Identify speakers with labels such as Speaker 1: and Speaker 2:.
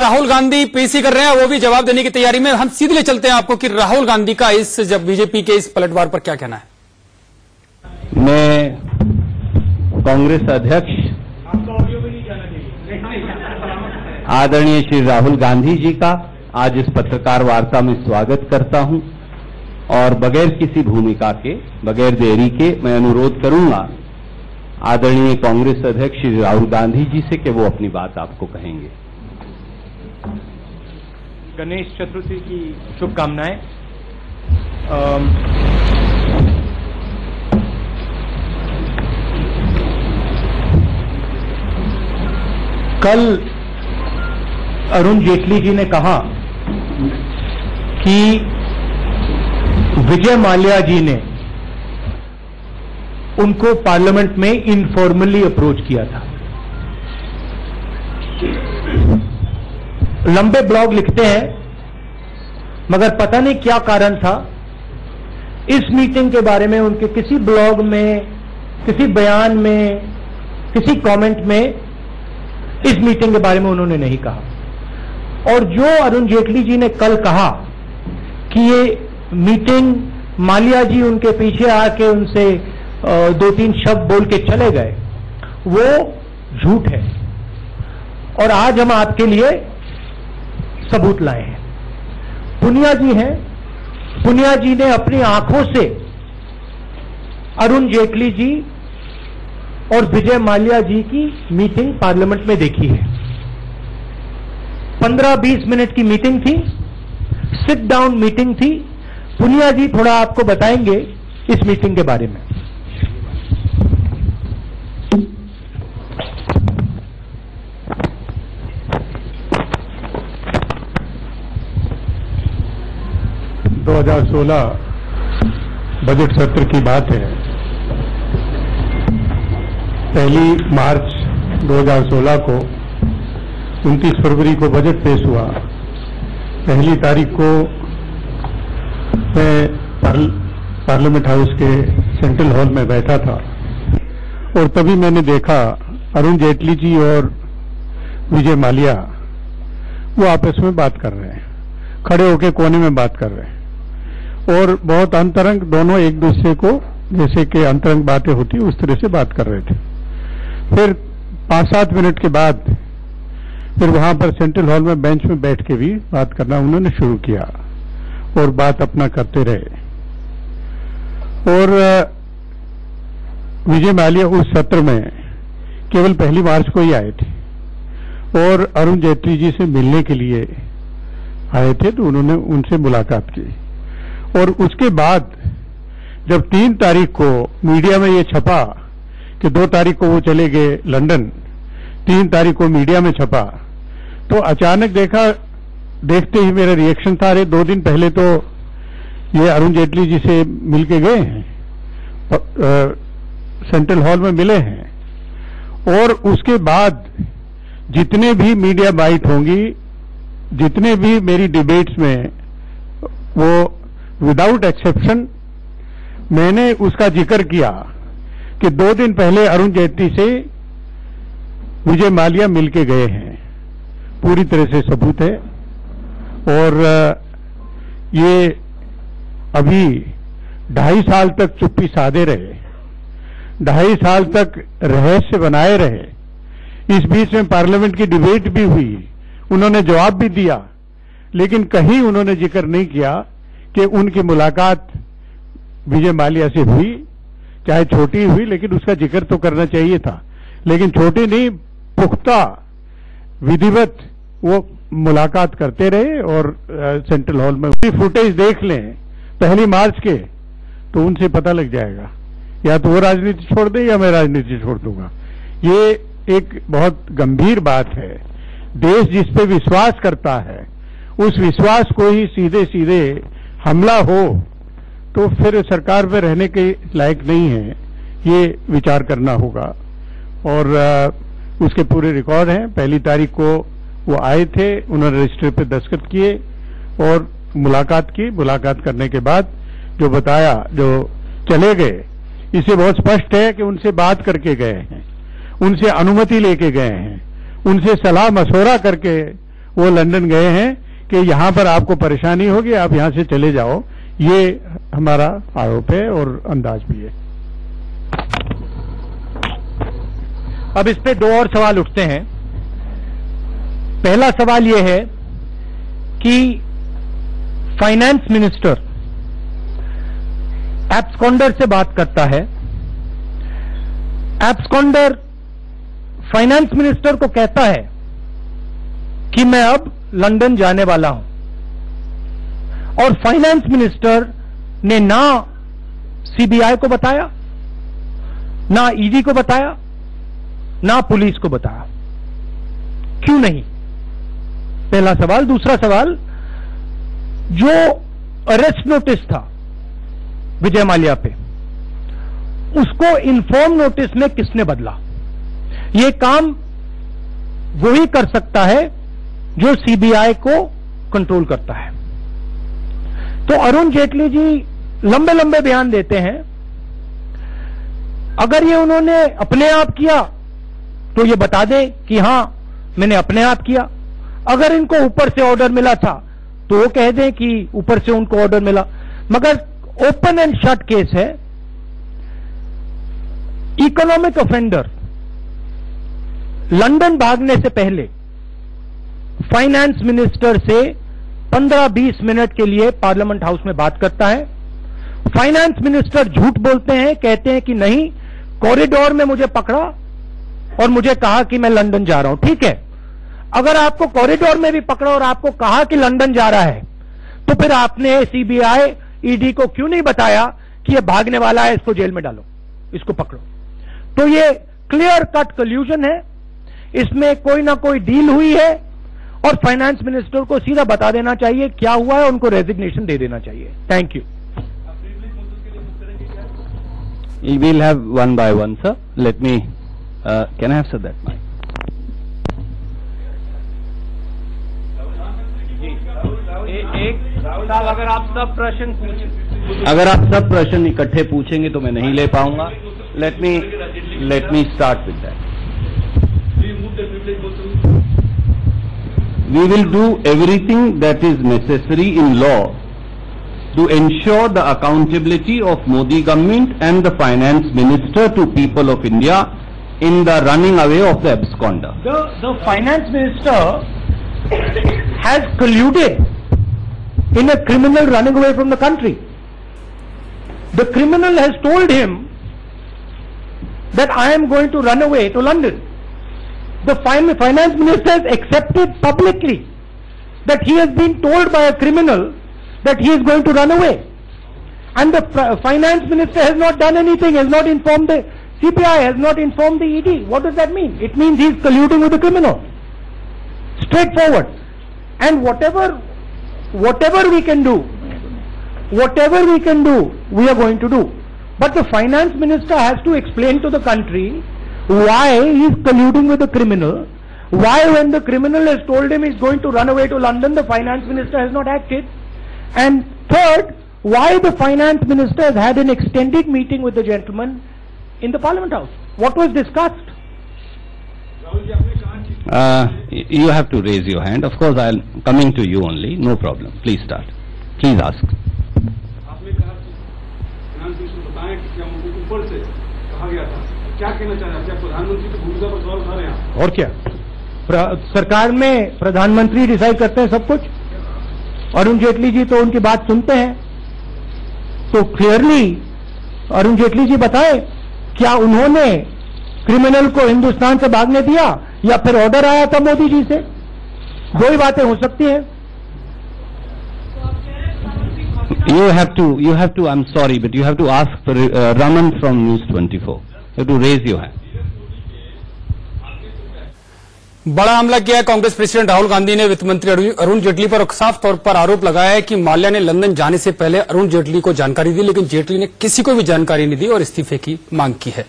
Speaker 1: Rahul Gandhi PC कर रहे हैं, वो भी जवाब देने की तैयारी में। हम सीधे चलते हैं आपको कि राहुल गांधी का इस जब बीजेपी के इस पलटवार पर क्या कहना है।
Speaker 2: मैं कांग्रेस अध्यक्ष आदरणीय श्री राहुल गांधी जी का आज इस पत्रकार वार्ता में स्वागत करता हूं और बगैर किसी भूमिका के, बगैर देरी के मैं अनुरोध करूंगा आदरणीय कांग्रेस अध्यक्ष श्री राहुल गांधी जी से कि वो अपनी बात आपको कहेंगे।
Speaker 3: गणेश चतुर्थी की शुभकामनाएं। कल अरुण जेटली जी ने कहा कि विजय माल्या जी ने उनको पार्लियामेंट में इनफॉर्मली अप्रोच किया था। लंबे ब्लॉग लिखते हैं, मगर पता नहीं क्या कारण था, इस मीटिंग के बारे में उनके किसी ब्लॉग में, किसी बयान में, किसी कमेंट में इस मीटिंग के बारे में उन्होंने नहीं कहा। और जो अरुण जेटली जी ने कल कहा कि ये मीटिंग माल्या जी उनके पीछे आके उनसे 2-3 शब्द बोल के चले गए, वो झूठ है। और आज हम आपके लिए सबूत लाए हैं। पुनिया जी हैं, पुनिया जी ने अपनी आंखों से अरुण जेटली जी और विजय माल्या जी की मीटिंग पार्लियामेंट में देखी है। 15-20 मिनट की मीटिंग थी, सिट डाउन मीटिंग थी। पुनिया जी थोड़ा आपको बताएंगे इस मीटिंग के बारे में।
Speaker 4: दो 2016 बजट सत्र की बात है। 1 मार्च 2016 को 29 फरवरी को बजट पेश हुआ। 1 तारीख को मैं पार्लियामेंट हाउस के सेंट्रल हॉल में बैठा था और तभी मैंने देखा अरुण जेटली जी और विजय माल्या वो आपस में बात कर रहे हैं, खड़े होकर कोने में बात कर रहे हैं और बहुत अंतरंग, दोनों एक दूसरे को जैसे कि अंतरंग बातें होती उस तरह से बात कर रहे थे। फिर 5-7 मिनट के बाद फिर वहां पर सेंट्रल हॉल में बेंच में बैठ के भी बात करना उन्होंने शुरू किया और बात अपना करते रहे। और विजय माल्या उस सत्र में केवल 1 मार्च को ही आए थे और अरुण जेटली जी से मिलने के लिए आए थे, तो उन्होंने उनसे मुलाकात की। और उसके बाद जब 3 तारीख को मीडिया में ये छपा कि 2 तारीख को वो चले गए लंदन, 3 तारीख को मीडिया में छपा, तो अचानक देखते ही मेरा रिएक्शन था, अरे 2 दिन पहले तो ये अरुण जेटली जी से मिल के गए हैं, सेंट्रल हॉल में मिले हैं। और उसके बाद जितने भी मीडिया बाइट होंगी, जितने भी मेरी डिबेट्स में, वो विदाउट एक्सेप्शन मैंने उसका जिक्र किया कि 2 दिन पहले अरुण जेटली से विजय माल्या मिलके गए हैं। पूरी तरह से सबूत है। और ये अभी 2.5 साल तक चुप्पी साधे रहे, 2.5 साल तक रहस्य बनाए रहे। इस बीच में पार्लियामेंट की डिबेट भी हुई, उन्होंने जवाब भी दिया, लेकिन कहीं उन्होंने जिक्र नहीं किया कि उनकी मुलाकात विजय माल्या से हुई, चाहे छोटी हुई, लेकिन उसका जिक्र तो करना चाहिए था। लेकिन छोटी नहीं, पुख्ता विधिवत वो मुलाकात करते रहे। और सेंट्रल हॉल में फुटेज देख लें 1 मार्च के, तो उनसे पता लग जाएगा, या तो वो राजनीति छोड़ दे या मैं राजनीति छोड़ दूंगा। ये एक बहुत गंभीर बात है। देश जिस पे विश्वास करता है, उस विश्वास को ही सीधे सीधे हमला हो तो फिर सरकार में रहने के लायक नहीं है, ये विचार करना होगा। और उसके पूरे रिकॉर्ड हैं। 1 तारीख को वो आए थे, उन्होंने रजिस्टर पे दस्तखत किए और मुलाकात की। मुलाकात करने के बाद जो बताया, जो चले गए, इससे बहुत स्पष्ट है कि उनसे बात करके गए हैं, उनसे अनुमति लेके गए हैं, उनसे सलाह मशवरा करके वो लंदन गए हैं कि यहां पर आपको परेशानी होगी, आप यहां से चले जाओ। ये हमारा आरोप है और अंदाज भी है।
Speaker 3: अब इस पे दो और सवाल उठते हैं। पहला सवाल यह है कि फाइनेंस मिनिस्टर एब्सकॉन्डर से बात करता है। एब्सकॉन्डर फाइनेंस मिनिस्टर को कहता है कि मैं अब लंदन जाने वाला हूं, और फाइनेंस मिनिस्टर ने ना सीबीआई को बताया, ना ईडी को बताया, ना पुलिस को बताया। क्यों नहीं? पहला सवाल। दूसरा सवाल, जो अरेस्ट नोटिस था विजय माल्या पे, उसको इन्फॉर्म नोटिस में किसने बदला? यह काम वही कर सकता है जो सीबीआई को कंट्रोल करता है। तो अरुण जेटली जी लंबे लंबे बयान देते हैं। अगर ये उन्होंने अपने आप किया तो ये बता दें कि हां मैंने अपने आप किया। अगर इनको ऊपर से ऑर्डर मिला था तो वो कह दें कि ऊपर से उनको ऑर्डर मिला। मगर ओपन एंड शट केस है। इकोनॉमिक ऑफेंडर लंदन भागने से पहले फाइनेंस मिनिस्टर से 15-20 मिनट के लिए पार्लियामेंट हाउस में बात करता है। फाइनेंस मिनिस्टर झूठ बोलते हैं, कहते हैं कि नहीं, कॉरिडोर में मुझे पकड़ा और मुझे कहा कि मैं लंदन जा रहा हूं। ठीक है, अगर आपको कॉरिडोर में भी पकड़ा और आपको कहा कि लंदन जा रहा है, तो फिर आपने सीबीआई ईडी को क्यों नहीं बताया कि ये भागने वाला है, इसको जेल में डालो, इसको पकड़ो? तो ये क्लियर कट कल्यूजन है, इसमें कोई ना कोई डील हुई है और फाइनेंस मिनिस्टर को सीधा बता देना चाहिए क्या हुआ है, उनको रेजिग्नेशन दे देना चाहिए। Thank you.
Speaker 2: We will have one by one, sir. Let me, can I have said that mic?
Speaker 3: अगर आप सब प्रश्न
Speaker 2: अगर आप सब प्रश्न इकट्ठे पूछेंगे तो मैं नहीं ले पाऊंगा। Let me start with that. We will do everything that is necessary in law to ensure the accountability of Modi government and the finance minister to people of India in the running away of the absconder.
Speaker 3: The finance minister has colluded in a criminal running away from the country. The criminal has told him that I am going to run away to London. The finance minister has accepted publicly that he has been told by a criminal that he is going to run away. And the finance minister has not done anything, has not informed the CBI, has not informed the ED. What does that mean? It means he is colluding with the criminal. Straightforward. And whatever we can do, we are going to do. But the finance minister has to explain to the country why he is colluding with the criminal, why when the criminal has told him he is going to run away to London, the finance minister has not acted. And third, why the finance minister has had an extended meeting with the gentleman in the Parliament House. What was discussed?
Speaker 2: You have to raise your hand. Of course, I'm coming to you only. No problem. Please start. Please ask.
Speaker 5: आपने कहा finance minister बताएं कि क्या मुझे ऊपर से कहा गया था, क्या कहना चाह रहे हैं? क्या प्रधानमंत्री की भूमिका पर सवाल उठा रहे हैं?
Speaker 3: और क्या, सरकार में प्रधानमंत्री डिसाइड करते हैं सब कुछ। अरुण जेटली जी तो उनकी बात सुनते हैं। तो क्लियरली अरुण जेटली जी बताएं, क्या उन्होंने क्रिमिनल को हिंदुस्तान से भागने दिया या फिर ऑर्डर आया था मोदी जी से? दो ही बातें हो सकती हैं।
Speaker 2: You have to, I'm sorry, but you have to ask for, Raman from News 24. You have to raise your hand.
Speaker 1: बड़ा हमला किया है कांग्रेस प्रेसिडेंट राहुल गांधी ने वित्त मंत्री अरुण जेटली पर साफ तौर पर आरोप लगाया है कि माल्या ने लंदन जाने से पहले अरुण जेटली को जानकारी दी, लेकिन जेटली ने किसी को भी जानकारी नहीं दी और इस्तीफे की मांग की है।